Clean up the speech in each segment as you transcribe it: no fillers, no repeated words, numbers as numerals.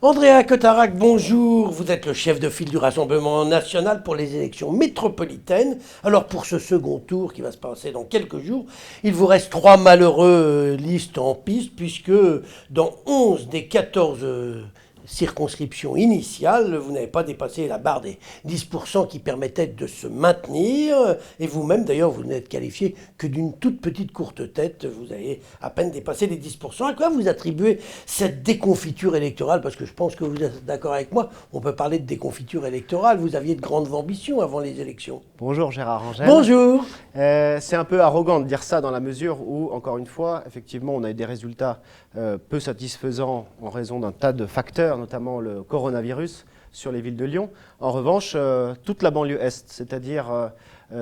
Andrea Cotarac, bonjour. Vous êtes le chef de file du Rassemblement national pour les élections métropolitaines. Alors pour ce second tour qui va se passer dans quelques jours, il vous reste 3 malheureux listes en piste puisque dans 11 des 14 circonscriptions initiales, vous n'avez pas dépassé la barre des 10% qui permettait de se maintenir. Et vous-même, d'ailleurs, vous n'êtes qualifié que d'une toute petite courte tête. Vous avez à peine dépassé les 10%. À quoi vous attribuez cette déconfiture électorale? Parce que je pense que vous êtes d'accord avec moi, on peut parler de déconfiture électorale. Vous aviez de grandes ambitions avant les élections. Bonjour Gérard Angel. Bonjour. C'est un peu arrogant de dire ça dans la mesure où, encore une fois, effectivement, on a eu des résultats peu satisfaisants en raison d'un tas de facteurs, notamment le coronavirus sur les villes de Lyon. En revanche, toute la banlieue Est, c'est-à-dire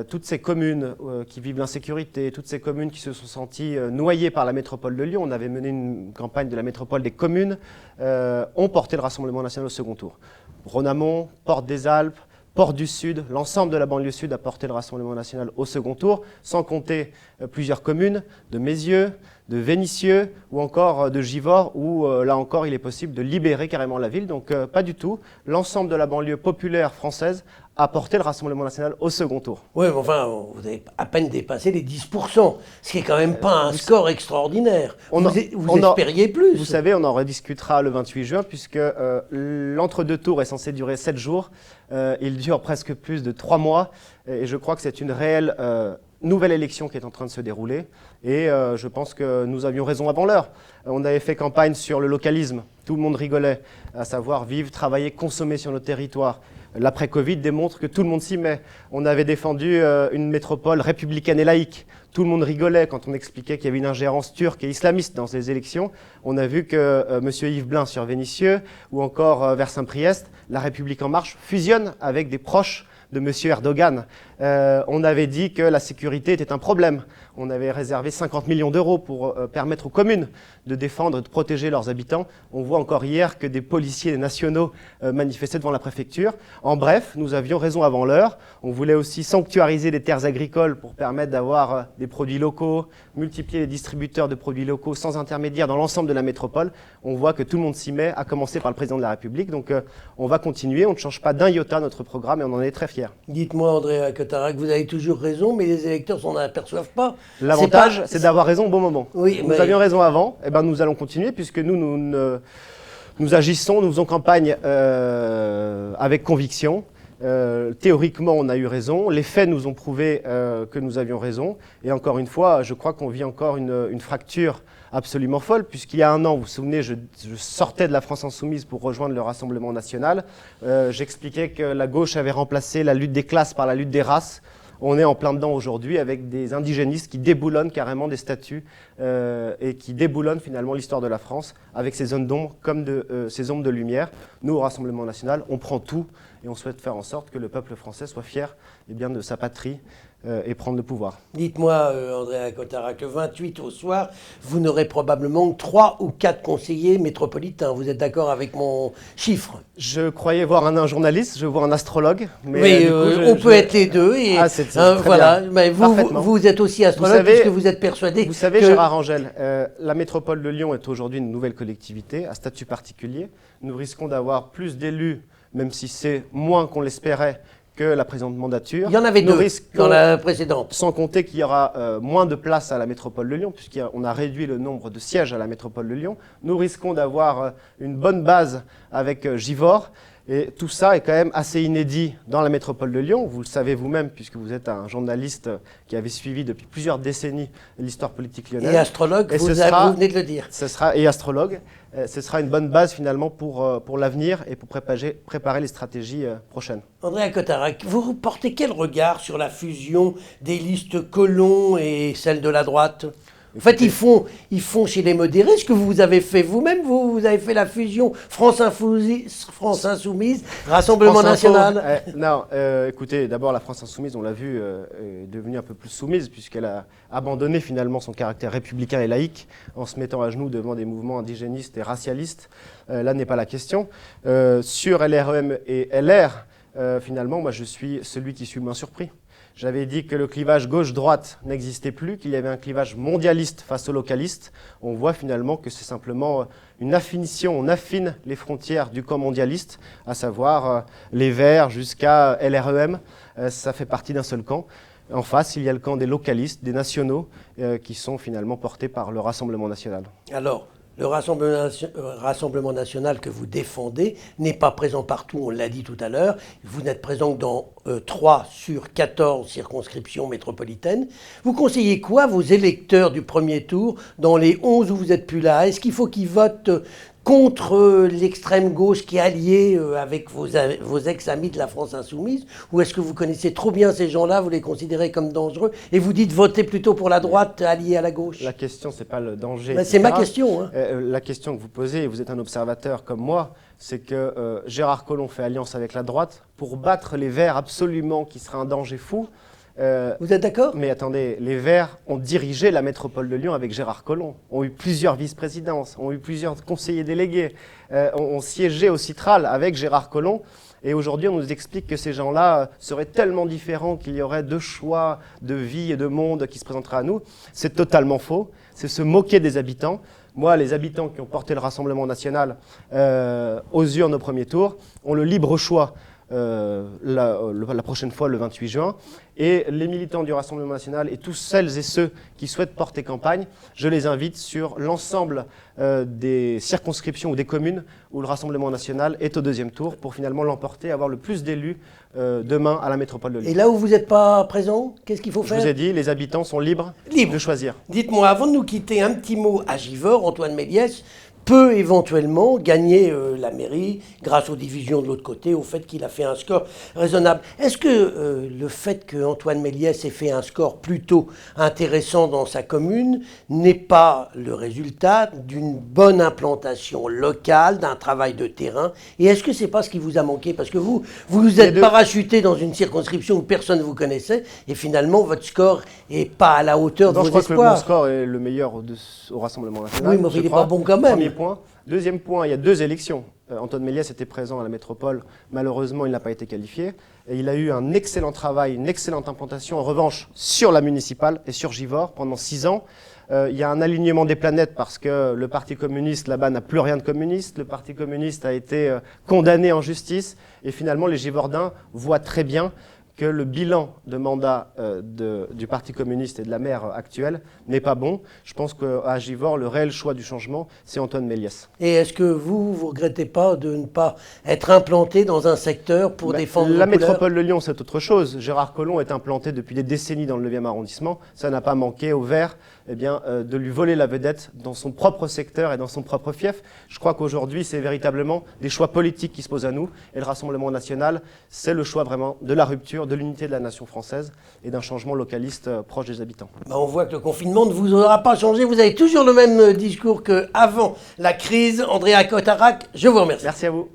toutes ces communes qui vivent l'insécurité, toutes ces communes qui se sont senties noyées par la métropole de Lyon, on avait mené une campagne de la métropole des communes, ont porté le Rassemblement national au second tour. Rhône-Amont, Porte des Alpes, Porte du Sud, l'ensemble de la banlieue sud a porté le Rassemblement national au second tour, sans compter plusieurs communes de Mézieux, de Vénissieux ou encore de Givors, où là encore il est possible de libérer carrément la ville. Donc pas du tout. L'ensemble de la banlieue populaire française a porté le Rassemblement national au second tour. Oui, mais enfin, vous avez à peine dépassé les 10%, ce qui est quand même pas un score extraordinaire. Vous espériez plus. Vous savez, on en rediscutera le 28 juin, puisque l'entre-deux tours est censé durer 7 jours. Il dure presque plus de 3 mois, et je crois que c'est une réelle nouvelle élection qui est en train de se dérouler. Et je pense que nous avions raison avant l'heure. On avait fait campagne sur le localisme. Tout le monde rigolait, à savoir vivre, travailler, consommer sur nos territoires. L'après-Covid démontre que tout le monde s'y met. On avait défendu une métropole républicaine et laïque. Tout le monde rigolait quand on expliquait qu'il y avait une ingérence turque et islamiste dans les élections. On a vu que M. Yves Blin sur Vénissieux ou encore vers Saint-Priest, La République En Marche fusionne avec des proches de M. Erdogan. On avait dit que la sécurité était un problème. On avait réservé 50 millions d'euros pour permettre aux communes de défendre et de protéger leurs habitants. On voit encore hier que des policiers nationaux manifestaient devant la préfecture. En bref, nous avions raison avant l'heure. On voulait aussi sanctuariser les terres agricoles pour permettre d'avoir des produits locaux, multiplier les distributeurs de produits locaux sans intermédiaire dans l'ensemble de la métropole. On voit que tout le monde s'y met, à commencer par le président de la République. Donc on va continuer, on ne change pas d'un iota notre programme et on en est très fiers. Dites-moi, Andrea Cotarac, vous avez toujours raison, mais les électeurs s'en aperçoivent pas. L'avantage, c'est d'avoir raison au bon moment. Oui, nous avions raison avant, et nous allons continuer puisque nous agissons, nous faisons campagne avec conviction. Théoriquement, on a eu raison. Les faits nous ont prouvé que nous avions raison. Et encore une fois, je crois qu'on vit encore une fracture absolument folle, puisqu'il y a un an, vous vous souvenez, je sortais de la France Insoumise pour rejoindre le Rassemblement national. J'expliquais que la gauche avait remplacé la lutte des classes par la lutte des races. On est en plein dedans aujourd'hui avec des indigénistes qui déboulonnent carrément des statuts et qui déboulonnent finalement l'histoire de la France avec ces zones d'ombre comme ces ombres de lumière. Nous, au Rassemblement national, on prend tout et on souhaite faire en sorte que le peuple français soit fier de sa patrie et prendre le pouvoir. Dites-moi, Andrea Cotarac, le 28 au soir, vous n'aurez probablement que 3 ou 4 conseillers métropolitains. Vous êtes d'accord avec mon chiffre? Je croyais voir un journaliste, je vois un astrologue. Mais on peut être les deux. Et, voilà. Mais vous êtes aussi astrologue puisque vous êtes persuadé. Vous savez, Gérard Angel, la métropole de Lyon est aujourd'hui une nouvelle collectivité à statut particulier. Nous risquons d'avoir plus d'élus, même si c'est moins qu'on l'espérait, que la présente mandature. Il y en avait 2 dans la précédente. Sans compter qu'il y aura moins de place à la métropole de Lyon, puisqu'on a réduit le nombre de sièges à la métropole de Lyon. Nous risquons d'avoir une bonne base avec Givors. Et tout ça est quand même assez inédit dans la métropole de Lyon. Vous le savez vous-même, puisque vous êtes un journaliste qui avait suivi depuis plusieurs décennies l'histoire politique lyonnaise. Et astrologue, vous venez de le dire. Et astrologue. Ce sera une bonne base finalement pour l'avenir et pour préparer les stratégies prochaines. Andrea Cotarac, vous portez quel regard sur la fusion des listes Collomb et celle de la droite ? En fait, ils font chez les modérés ce que vous avez fait vous-même. Vous avez fait la fusion France Insoumise, Rassemblement National. Non, écoutez, d'abord la France Insoumise, on l'a vu, est devenue un peu plus soumise puisqu'elle a abandonné finalement son caractère républicain et laïque en se mettant à genoux devant des mouvements indigénistes et racialistes. Là n'est pas la question. Sur LREM et LR, finalement, moi je suis celui qui suis moins surpris. J'avais dit que le clivage gauche-droite n'existait plus, qu'il y avait un clivage mondialiste face aux localistes. On voit finalement que c'est simplement une affinition, on affine les frontières du camp mondialiste, à savoir les Verts jusqu'à LREM, ça fait partie d'un seul camp. En face, il y a le camp des localistes, des nationaux, qui sont finalement portés par le Rassemblement national. Alors, le Rassemblement national que vous défendez n'est pas présent partout, on l'a dit tout à l'heure. Vous n'êtes présent que dans 3 sur 14 circonscriptions métropolitaines. Vous conseillez quoi à vos électeurs du premier tour dans les 11 où vous n'êtes plus là? Est-ce qu'il faut qu'ils votent contre l'extrême gauche qui est alliée avec vos ex-amis de la France insoumise? Ou est-ce que vous connaissez trop bien ces gens-là, vous les considérez comme dangereux et vous dites votez plutôt pour la droite alliée à la gauche? La question, ce n'est pas le danger. Ben, c'est ma question. Hein. La question que vous posez, et vous êtes un observateur comme moi, c'est que Gérard Collomb fait alliance avec la droite pour battre les Verts absolument, qui serait un danger fou. Vous êtes d'accord? Mais attendez, les Verts ont dirigé la métropole de Lyon avec Gérard Collomb, ont eu plusieurs vice-présidences, ont eu plusieurs conseillers délégués, ont siégé au Citral avec Gérard Collomb. Et aujourd'hui, on nous explique que ces gens-là seraient tellement différents qu'il y aurait 2 choix de vie et de monde qui se présenteraient à nous. C'est totalement faux. C'est se moquer des habitants. Moi, les habitants qui ont porté le Rassemblement national aux urnes au premier tour ont le libre choix la prochaine fois, le 28 juin. Et les militants du Rassemblement national et tous celles et ceux qui souhaitent porter campagne, je les invite sur l'ensemble des circonscriptions ou des communes où le Rassemblement national est au 2e tour pour finalement l'emporter, avoir le plus d'élus demain à la métropole de Lyon. Et là où vous n'êtes pas présent, qu'est-ce qu'il faut faire? Je vous ai dit, les habitants sont libres de choisir. Dites-moi, avant de nous quitter, un petit mot à Givors. Antoine Méliès peut éventuellement gagner la mairie grâce aux divisions de l'autre côté, au fait qu'il a fait un score raisonnable. Est-ce que le fait que Antoine Méliès ait fait un score plutôt intéressant dans sa commune n'est pas le résultat d'une bonne implantation locale, d'un travail de terrain? Et est-ce que c'est pas ce qui vous a manqué? Parce que vous êtes parachuté dans une circonscription où personne ne vous connaissait et finalement votre score n'est pas à la hauteur de vos espoirs. Je crois que mon score est le meilleur au Rassemblement national. Oui, mais il n'est pas bon quand même. Premier point. Deuxième point, il y a 2 élections. Antoine Méliès était présent à la métropole. Malheureusement, il n'a pas été qualifié. Et il a eu un excellent travail, une excellente implantation. En revanche, sur la municipale et sur Givors pendant 6 ans. Il y a un alignement des planètes parce que le Parti communiste, là-bas, n'a plus rien de communiste. Le Parti communiste a été condamné en justice. Et finalement, les Givordains voient très bien que le bilan de mandat du Parti communiste et de la maire actuelle n'est pas bon. Je pense qu'à Givors, le réel choix du changement, c'est Antoine Méliès. Et est-ce que vous ne regrettez pas de ne pas être implanté dans un secteur pour défendre la métropole de Lyon, c'est autre chose. Gérard Collomb est implanté depuis des décennies dans le 9e arrondissement. Ça n'a pas manqué aux Verts de lui voler la vedette dans son propre secteur et dans son propre fief. Je crois qu'aujourd'hui, c'est véritablement des choix politiques qui se posent à nous. Et le Rassemblement national, c'est le choix vraiment de la rupture, de l'unité de la nation française et d'un changement localiste proche des habitants. On voit que le confinement ne vous aura pas changé. Vous avez toujours le même discours qu'avant la crise. Andrea Cotarac, je vous remercie. Merci à vous.